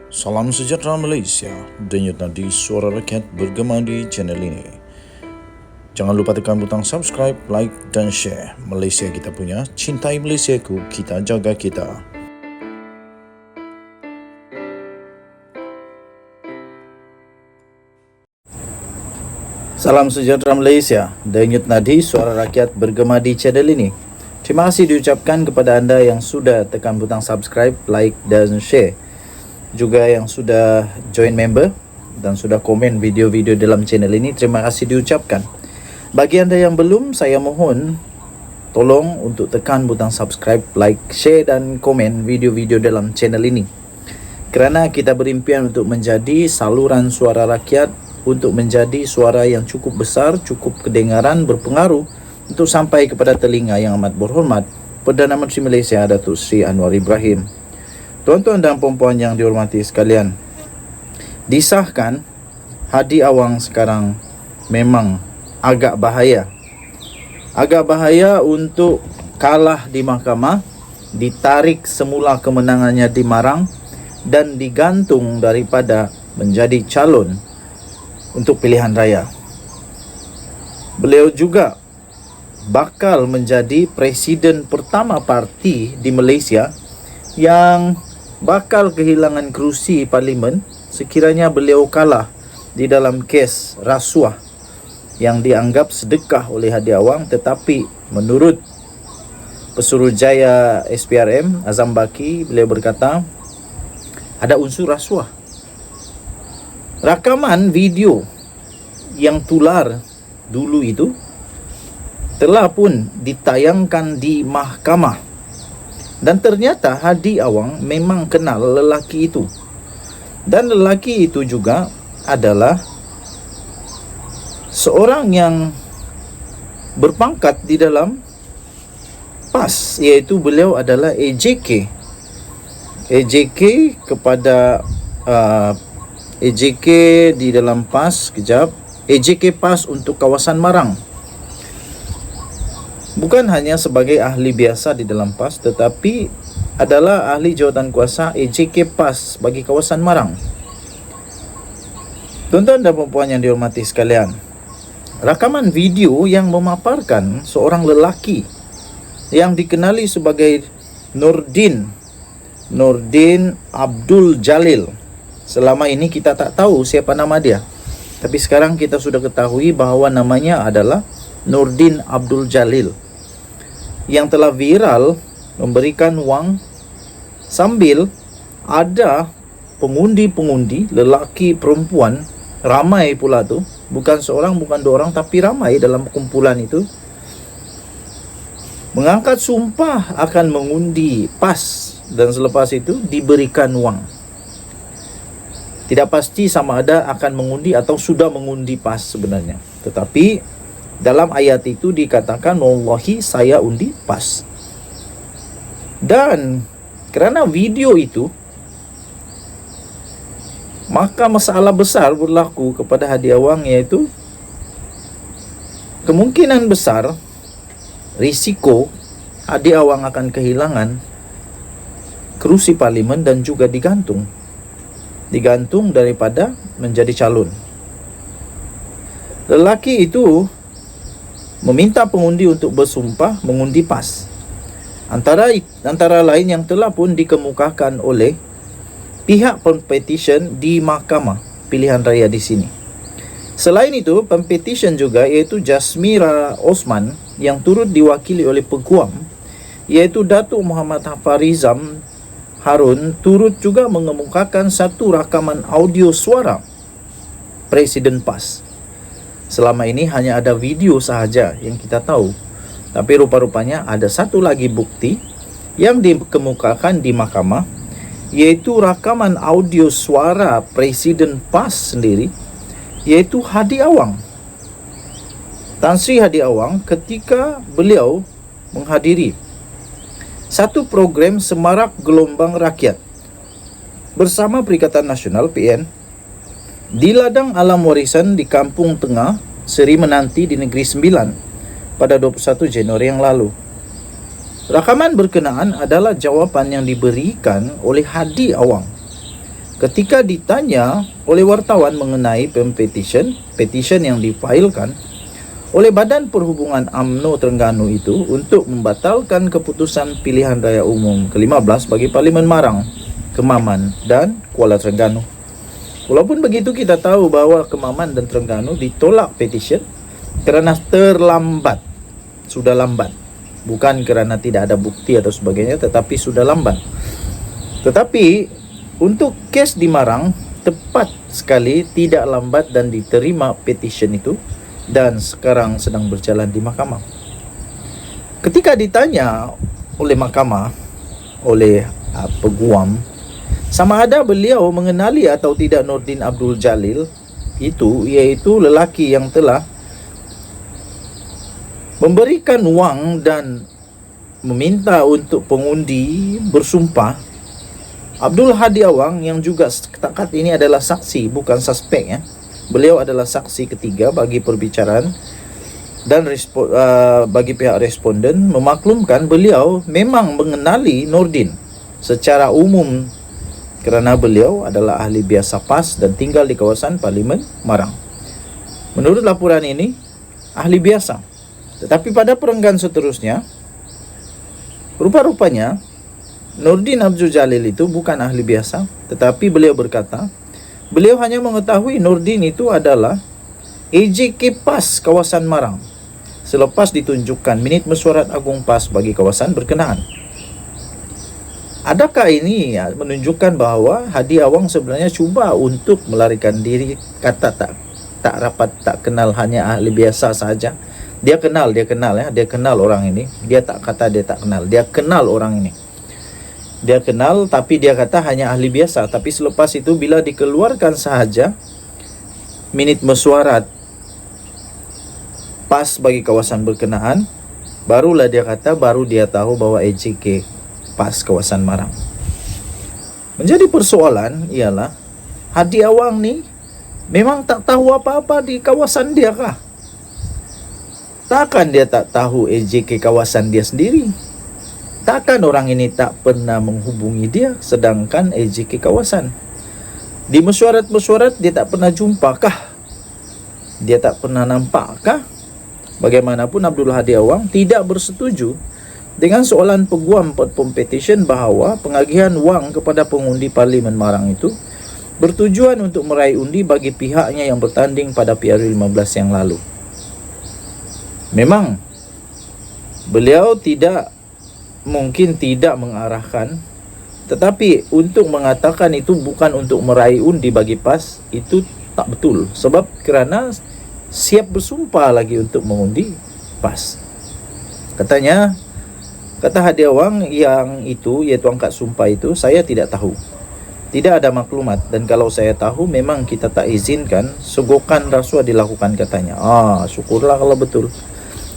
Salam sejahtera Malaysia, denyut nadi suara rakyat bergema di channel ini. Jangan lupa tekan butang subscribe, like dan share. Malaysia kita punya, cintai Malaysiaku, kita jaga kita. Salam sejahtera Malaysia, denyut nadi suara rakyat bergema di channel ini. Terima kasih diucapkan kepada anda yang sudah tekan butang subscribe, like dan share. Juga yang sudah join member dan sudah komen video-video dalam channel ini, terima kasih diucapkan. Bagi anda yang belum, saya mohon tolong untuk tekan butang subscribe, like, share dan komen video-video dalam channel ini. Kerana kita berimpian untuk menjadi saluran suara rakyat, untuk menjadi suara yang cukup besar, cukup kedengaran, berpengaruh untuk sampai kepada telinga yang amat berhormat Perdana Menteri Malaysia Datuk Seri Anwar Ibrahim. Tuan-tuan dan puan-puan yang dihormati sekalian, disahkan Hadi Awang sekarang memang agak bahaya. Agak bahaya untuk kalah di mahkamah, ditarik semula kemenangannya di Marang dan digantung daripada menjadi calon untuk pilihan raya. Beliau juga bakal menjadi presiden pertama parti di Malaysia yang bakal kehilangan kerusi parlimen sekiranya beliau kalah di dalam kes rasuah yang dianggap sedekah oleh Hadi Awang, tetapi menurut Pesuruhjaya SPRM Azam Baki, beliau berkata ada unsur rasuah. Rakaman video yang tular dulu itu telah pun ditayangkan di mahkamah. Dan ternyata Hadi Awang memang kenal lelaki itu. Dan lelaki itu juga adalah seorang yang berpangkat di dalam PAS, iaitu beliau adalah AJK. AJK kepada AJK di dalam PAS, AJK PAS untuk kawasan Marang. Bukan hanya sebagai ahli biasa di dalam PAS, tetapi adalah ahli jawatan kuasa AJK PAS bagi kawasan Marang. Tuan-tuan dan puan-puan yang dihormati sekalian, rakaman video yang memaparkan seorang lelaki yang dikenali sebagai Nordin Abdul Jalil. Selama ini kita tak tahu siapa nama dia, tapi sekarang kita sudah ketahui bahawa namanya adalah Nordin Abdul Jalil, yang telah viral memberikan wang sambil ada pengundi-pengundi lelaki perempuan ramai pula tu, bukan seorang bukan dua orang tapi ramai dalam kumpulan itu, mengangkat sumpah akan mengundi PAS dan selepas itu diberikan wang. Tidak pasti sama ada akan mengundi atau sudah mengundi PAS sebenarnya, tetapi dalam ayat itu dikatakan wallahi saya undi PAS. Dan kerana video itu, maka masalah besar berlaku kepada Hadi Awang, iaitu kemungkinan besar risiko Hadi Awang akan kehilangan kerusi parlimen dan juga digantung daripada menjadi calon. Lelaki itu meminta pengundi untuk bersumpah mengundi PAS. Antara lain yang telah pun dikemukakan oleh pihak pempetition di mahkamah pilihan raya di sini. Selain itu, pempetition juga iaitu Jasmira Osman yang turut diwakili oleh peguam iaitu Datuk Muhammad Hafarizam Harun turut juga mengemukakan satu rakaman audio suara Presiden PAS. Selama ini hanya ada video sahaja yang kita tahu, tapi rupa-rupanya ada satu lagi bukti yang dikemukakan di mahkamah, iaitu rakaman audio suara Presiden PAS sendiri, iaitu Hadi Awang. Tan Sri Hadi Awang ketika beliau menghadiri satu program Semarak Gelombang Rakyat bersama Perikatan Nasional PN di ladang alam warisan di Kampung Tengah, Seri Menanti di Negeri Sembilan pada 21 Januari yang lalu. Rakaman berkenaan adalah jawapan yang diberikan oleh Hadi Awang Ketika ditanya oleh wartawan mengenai petition yang difailkan oleh Badan Perhubungan UMNO Terengganu itu untuk membatalkan keputusan pilihan raya umum ke-15 bagi Parlimen Marang, Kemaman dan Kuala Terengganu. Walaupun begitu, kita tahu bahawa Kemaman dan Terengganu ditolak petition kerana terlambat. Sudah lambat. Bukan kerana tidak ada bukti atau sebagainya, tetapi sudah lambat. Tetapi untuk kes di Marang, tepat sekali, tidak lambat dan diterima petition itu dan sekarang sedang berjalan di mahkamah. Ketika ditanya oleh mahkamah, oleh peguam, sama ada beliau mengenali atau tidak Nordin Abdul Jalil itu, iaitu lelaki yang telah memberikan wang dan meminta untuk pengundi bersumpah. Abdul Hadi Awang yang juga setakat ini adalah saksi, bukan suspek ya. Beliau adalah saksi ketiga bagi perbicaraan dan bagi pihak responden memaklumkan beliau memang mengenali Nordin secara umum kerana beliau adalah ahli biasa PAS dan tinggal di kawasan Parlimen Marang. Menurut laporan ini, ahli biasa. Tetapi pada perenggan seterusnya, rupa-rupanya Nordin Abdul Jalil itu bukan ahli biasa, tetapi beliau berkata, beliau hanya mengetahui Nordin itu adalah AJK PAS kawasan Marang selepas ditunjukkan minit mesyuarat agung PAS bagi kawasan berkenaan. Adakah ini menunjukkan bahawa Hadi Awang sebenarnya cuba untuk melarikan diri, kata tak rapat, tak kenal, hanya ahli biasa saja? Dia kenal orang ini. Dia tak kata dia tak kenal, dia kenal orang ini. Dia kenal, tapi dia kata hanya ahli biasa. Tapi selepas itu bila dikeluarkan sahaja minit mesyuarat PAS bagi kawasan berkenaan, barulah dia kata, baru dia tahu bahawa AJK PAS kawasan Marang. Menjadi persoalan ialah Hadi Awang ni memang tak tahu apa-apa di kawasan dia kah? Takkan dia tak tahu AJK kawasan dia sendiri? Takkan orang ini tak pernah menghubungi dia sedangkan AJK kawasan? Di mesyuarat-mesyuarat dia tak pernah jumpa kah? Dia tak pernah nampak kah? Bagaimanapun Abdul Hadi Awang tidak bersetuju dengan soalan peguam petition bahawa pengagihan wang kepada pengundi Parlimen Marang itu bertujuan untuk meraih undi bagi pihaknya yang bertanding pada PRU15 yang lalu. Memang beliau mungkin tidak mengarahkan, tetapi untuk mengatakan itu bukan untuk meraih undi bagi PAS, itu tak betul. Sebab kerana siap bersumpah lagi untuk mengundi PAS. Kata Hadi Awang yang itu, iaitu angkat sumpah itu, saya tidak tahu. Tidak ada maklumat, dan kalau saya tahu memang kita tak izinkan sogokan rasuah dilakukan, katanya. Syukurlah kalau betul.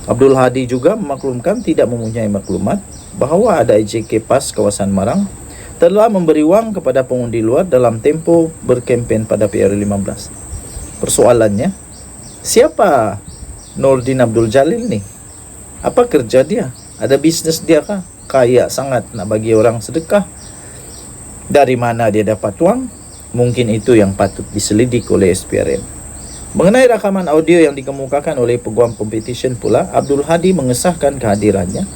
Abdul Hadi juga memaklumkan tidak mempunyai maklumat bahawa ada AJK PAS kawasan Marang telah memberi wang kepada pengundi luar dalam tempoh berkempen pada PRU15. Persoalannya, siapa Nordin Abdul Jalil ni? Apa kerja dia? Ada bisnes dia kah? Kaya sangat nak bagi orang sedekah. Dari mana dia dapat wang? Mungkin itu yang patut diselidik oleh SPRM. Mengenai rakaman audio yang dikemukakan oleh peguam petition pula, Abdul Hadi mengesahkan kehadirannya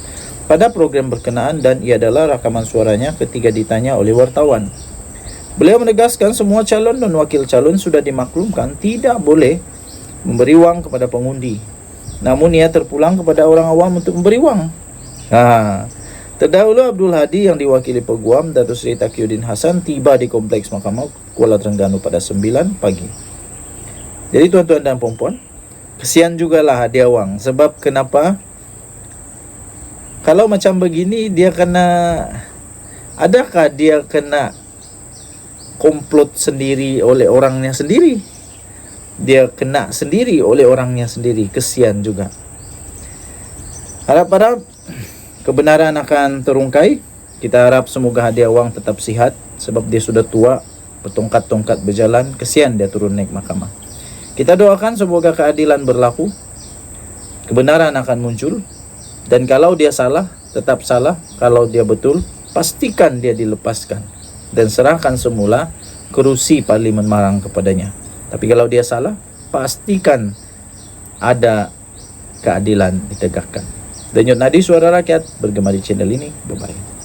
pada program berkenaan dan ia adalah rakaman suaranya ketika ditanya oleh wartawan. Beliau menegaskan semua calon dan wakil calon sudah dimaklumkan tidak boleh memberi wang kepada pengundi. Namun ia terpulang kepada orang awam untuk memberi wang. Terdahulu Abdul Hadi yang diwakili peguam Datuk Seri Taqiyuddin Hassan tiba di Kompleks Mahkamah Kuala Terengganu pada 9 pagi. Jadi tuan-tuan dan puan-puan, kesian jugalah Hadi Awang. Sebab kenapa? Kalau macam begini, adakah dia kena komplot sendiri oleh orangnya sendiri? Dia kena sendiri oleh orangnya sendiri. Kesian juga. Harap-harap kebenaran akan terungkai. Kita harap semoga Hadi Awang tetap sihat, sebab dia sudah tua, bertongkat-tongkat berjalan. Kesian dia turun naik mahkamah. Kita doakan semoga keadilan berlaku, kebenaran akan muncul, dan kalau dia salah, tetap salah. Kalau dia betul, pastikan dia dilepaskan dan serahkan semula kerusi parlimen marang kepadanya. Tapi kalau dia salah, pastikan ada keadilan ditegakkan. Denyut Nadi Suara Rakyat bergema di channel ini. Bye-bye.